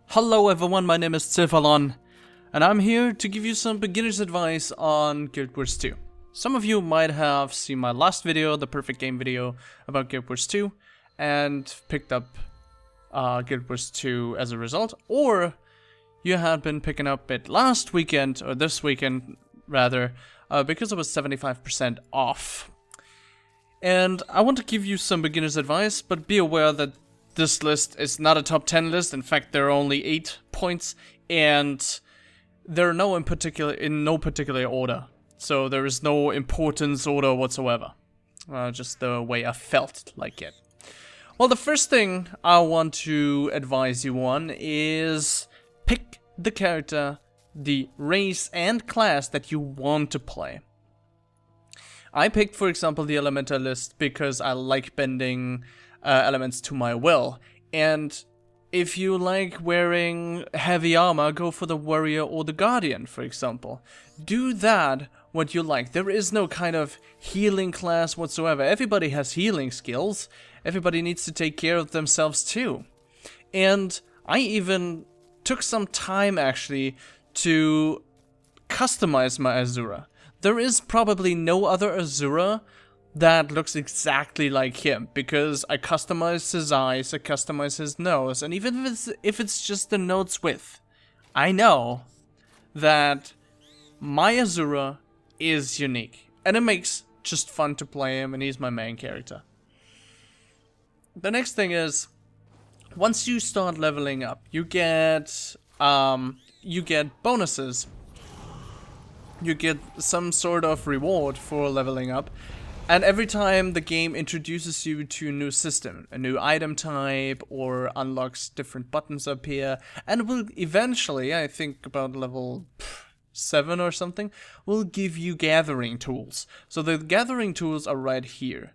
Hello everyone, my name is Zilfalon, and I'm here to give you some beginner's advice on Guild Wars 2. Some of you might have seen my last video, the perfect game video about Guild Wars 2, and picked up Guild Wars 2 as a result, or you had been picking up it last weekend, or this weekend rather, because it was 75% off. And I want to give you some beginner's advice, but be aware that this list is not a top 10 list. In fact, there are only 8 points, and they're in no particular order. So there is no importance order whatsoever. Just the way I felt like it. Well, the first thing I want to advise you on is pick the character, the race and class that you want to play. I picked, for example, the Elementalist because I like bending elements to my will, and if you like wearing heavy armor, go for the warrior or the guardian, for example. Do that what you like. There is no kind of healing class whatsoever. Everybody has healing skills. Everybody needs to take care of themselves too. And I even took some time actually to customize my Azura. There is probably no other Azura that looks exactly like him, because I customized his eyes, I customized his nose, and even if it's just the node's width, I know that my Azura is unique, and it makes just fun to play him, and he's my main character. The next thing is, once you start leveling up, you get bonuses. You get some sort of reward for leveling up. And every time the game introduces you to a new system, a new item type, or unlocks different buttons up here, and will eventually, I think about level 7 or something, will give you gathering tools. So the gathering tools are right here.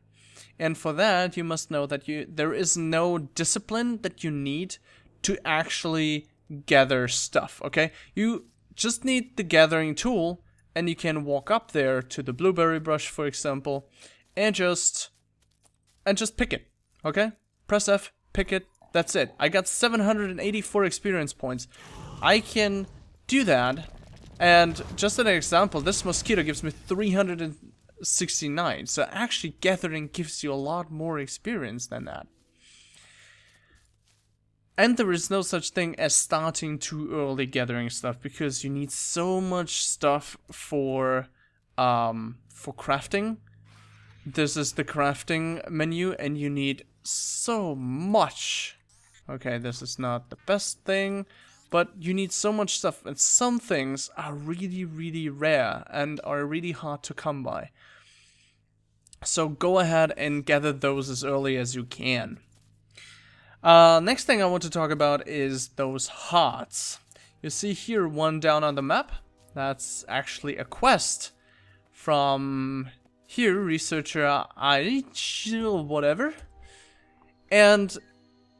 And for that, you must know that there is no discipline that you need to actually gather stuff, okay? You just need the gathering tool, and you can walk up there to the blueberry brush, for example, and just pick it, okay? Press F, pick it, that's it. I got 784 experience points. I can do that, and just an example, this mosquito gives me 369, so actually gathering gives you a lot more experience than that. And there is no such thing as starting too early gathering stuff, because you need so much stuff for crafting. This is the crafting menu, and you need so much. Okay, this is not the best thing, but you need so much stuff, and some things are really, really rare and are really hard to come by. So go ahead and gather those as early as you can. Next thing I want to talk about is those hearts. You see here one down on the map. That's actually a quest from here, researcher I whatever. And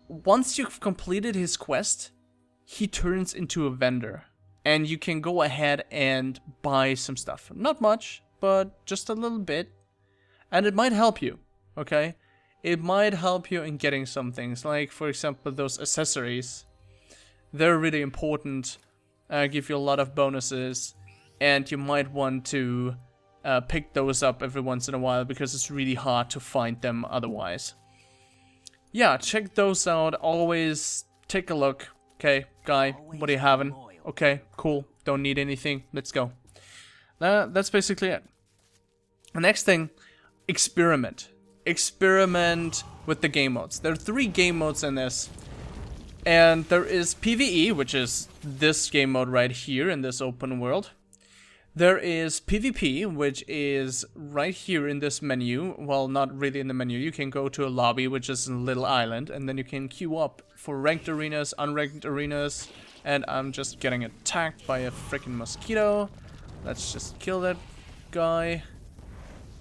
once you've completed his quest, he turns into a vendor. And you can go ahead and buy some stuff. Not much, but just a little bit. And it might help you, okay? It might help you in getting some things, like, for example, those accessories. They're really important, give you a lot of bonuses, and you might want to pick those up every once in a while, because it's really hard to find them otherwise. Yeah, check those out, always take a look. Okay, guy, what are you having? Okay, cool, don't need anything, let's go. That's basically it. The next thing, experiment. Experiment with the game modes. There are 3 game modes in this, and there is PvE, which is this game mode right here in this open world. There is PvP, which is right here in this menu. Well, not really in the menu. You can go to a lobby, which is a little island, and then you can queue up for ranked arenas, unranked arenas, and I'm just getting attacked by a freaking mosquito. Let's just kill that guy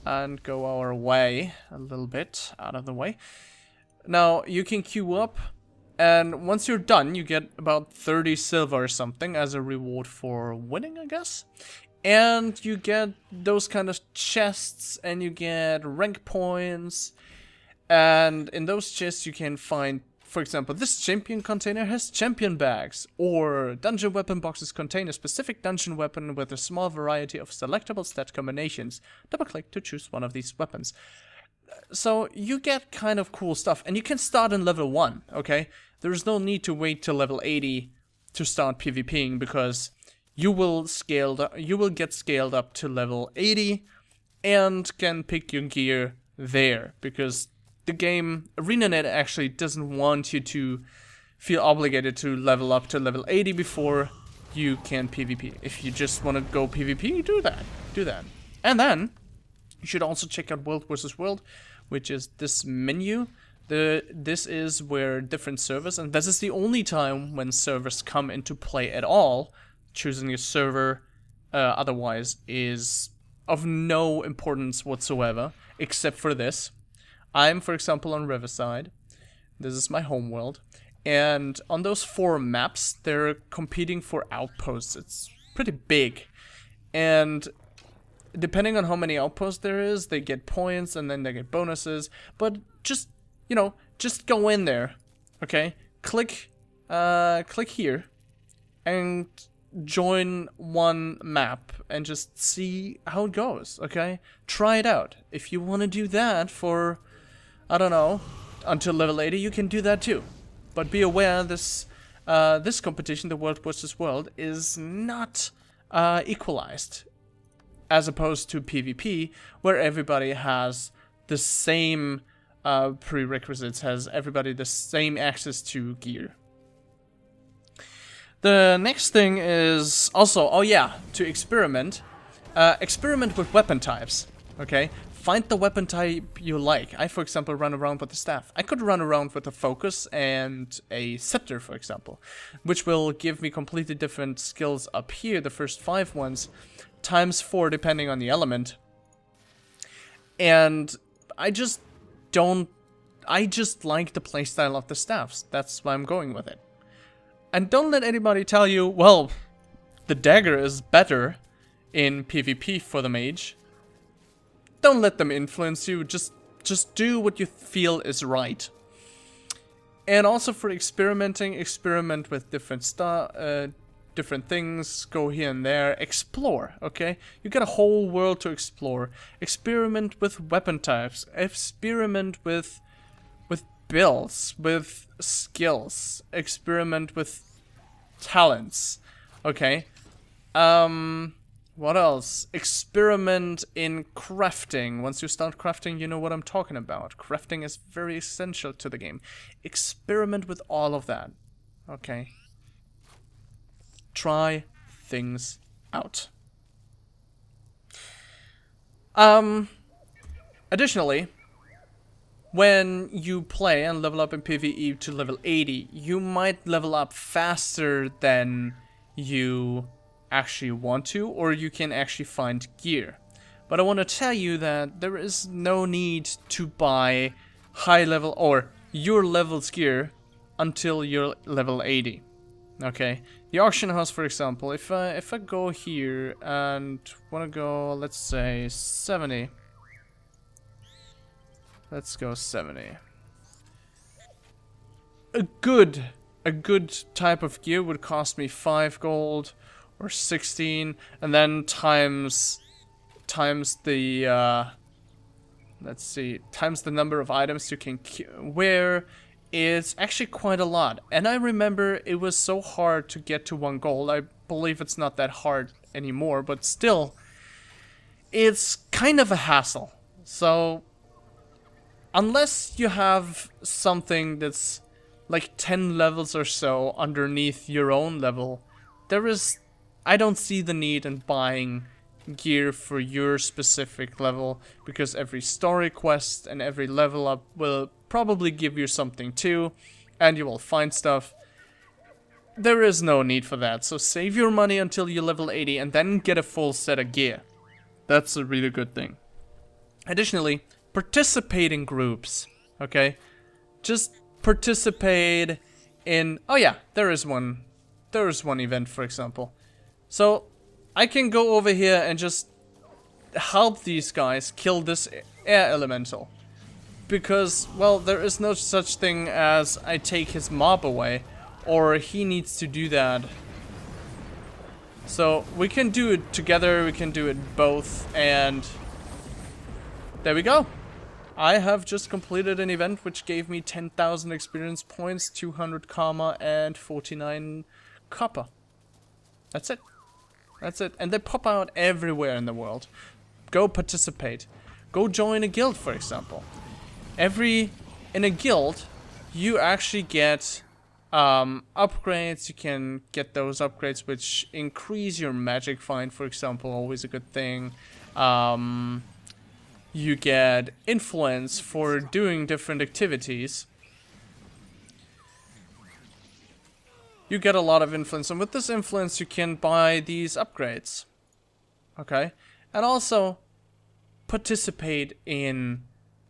and go our way a little bit out of the way. Now you can queue up, and once you're done, you get about 30 silver or something as a reward for winning, I guess. And you get those kind of chests, and you get rank points, and in those chests you can find for example, this champion container has champion bags, or dungeon weapon boxes contain a specific dungeon weapon with a small variety of selectable stat combinations. Double click to choose one of these weapons. So you get kind of cool stuff, and you can start in level 1, okay? There's no need to wait till level 80 to start PvPing, because you will get scaled up to level 80 and can pick your gear there, because the game ArenaNet actually doesn't want you to feel obligated to level up to level 80 before you can PvP. If you just want to go PvP, do that. And then you should also check out World vs. World, which is this menu. This is where different servers, and this is the only time when servers come into play at all. Choosing a server otherwise is of no importance whatsoever, except for this. I'm, for example, on Riverside. This is my home world. And on those 4 maps, they're competing for outposts. It's pretty big. And depending on how many outposts there is, they get points and then they get bonuses. But just, you know, just go in there, okay? Click here and join one map and just see how it goes, okay? Try it out. If you want to do that for, I don't know, until level 80, you can do that too. But be aware, this competition, the World vs. World, is not equalized, as opposed to PvP, where everybody has the same prerequisites, has everybody the same access to gear. The next thing is also, oh yeah, to experiment. Experiment with weapon types, okay? Find the weapon type you like. I, for example, run around with the staff. I could run around with a focus and a scepter, for example, which will give me completely different skills up here, the first 5 ones, times 4 depending on the element. And I just like the playstyle of the staffs. That's why I'm going with it. And don't let anybody tell you, well, the dagger is better in PvP for the mage. Don't let them influence you. Just do what you feel is right. And also for experimenting, experiment with different different things. Go here and there. Explore, okay? You got a whole world to explore. Experiment with weapon types. Experiment with builds, with skills, experiment with talents, okay? What else? Experiment in crafting. Once you start crafting, you know what I'm talking about. Crafting is very essential to the game. Experiment with all of that, okay? Try things out. Additionally, when you play and level up in PvE to level 80, you might level up faster than you actually want to, or you can actually find gear. But I want to tell you that there is no need to buy high level or your level's gear until you're level 80. Okay, the auction house, for example, if I go here and want to go, let's say 70. Let's go 70. A good type of gear would cost me 5 gold or 16, and then times the let's see, times the number of items you can wear. It's actually quite a lot. And I remember it was so hard to get to 1 gold. I believe it's not that hard anymore, but still, it's kind of a hassle. So unless you have something that's like 10 levels or so underneath your own level, I don't see the need in buying gear for your specific level, because every story quest and every level up will probably give you something too, and you will find stuff. There is no need for that, so save your money until you level 80 and then get a full set of gear. That's a really good thing. Additionally, participate in groups, okay? Just participate in... Oh yeah, there is one event, for example. So, I can go over here and just help these guys kill this air elemental. Because, well, there is no such thing as I take his mob away, or he needs to do that. So we can do it together, we can do it both, and there we go. I have just completed an event which gave me 10,000 experience points, 200 karma, and 49 copper. That's it. That's it. And they pop out everywhere in the world. Go participate. Go join a guild, for example. In a guild, you actually get upgrades. You can get those upgrades which increase your magic find, for example, always a good thing. You get influence for doing different activities. You get a lot of influence, and with this influence you can buy these upgrades. Okay? And also participate in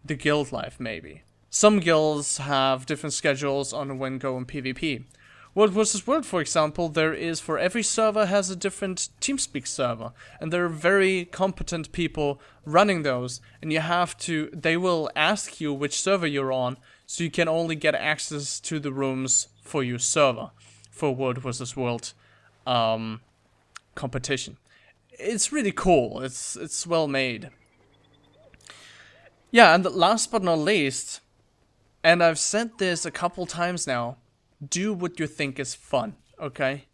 the guild life, maybe. Some guilds have different schedules on when go in PvP. World vs. World, for example, there is, for every server has a different TeamSpeak server, and there are very competent people running those, and you have to, they will ask you which server you're on, so you can only get access to the rooms for your server, for World vs. World competition. It's really cool, it's well made. Yeah, and last but not least, and I've said this a couple times now, do what you think is fun, okay?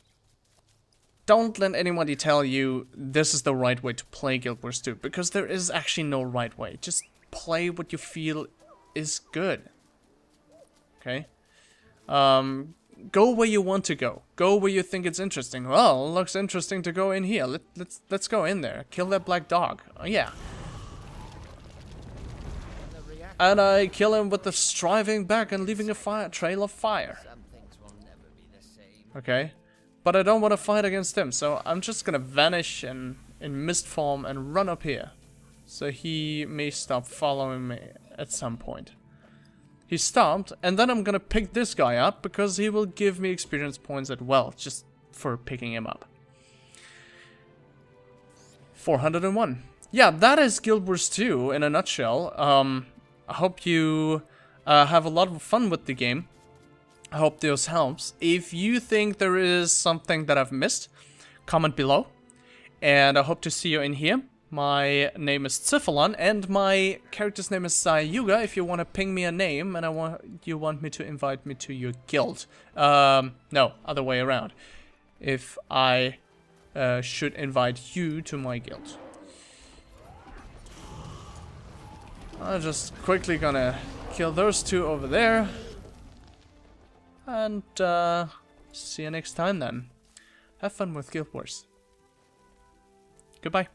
Don't let anybody tell you this is the right way to play Guild Wars 2, because there is actually no right way. Just play what you feel is good. Okay? Go where you want to go. Go where you think it's interesting. Well, it looks interesting to go in here. Let's go in there. Kill that black dog. Oh, yeah. And I kill him with the striving back and leaving a trail of fire. Okay, but I don't want to fight against him, so I'm just gonna vanish in mist form and run up here. So he may stop following me at some point. He stopped, and then I'm gonna pick this guy up because he will give me experience points as well, just for picking him up. 401. Yeah, that is Guild Wars 2 in a nutshell. I hope you have a lot of fun with the game. I hope this helps. If you think there is something that I've missed, comment below. And I hope to see you in here. My name is Zilfalon, and my character's name is Sayuga. If you want to ping me a name and you want me to invite me to your guild. No, other way around. If I should invite you to my guild. I'm just quickly gonna kill those two over there. And, see you next time then. Have fun with Guild Wars. Goodbye.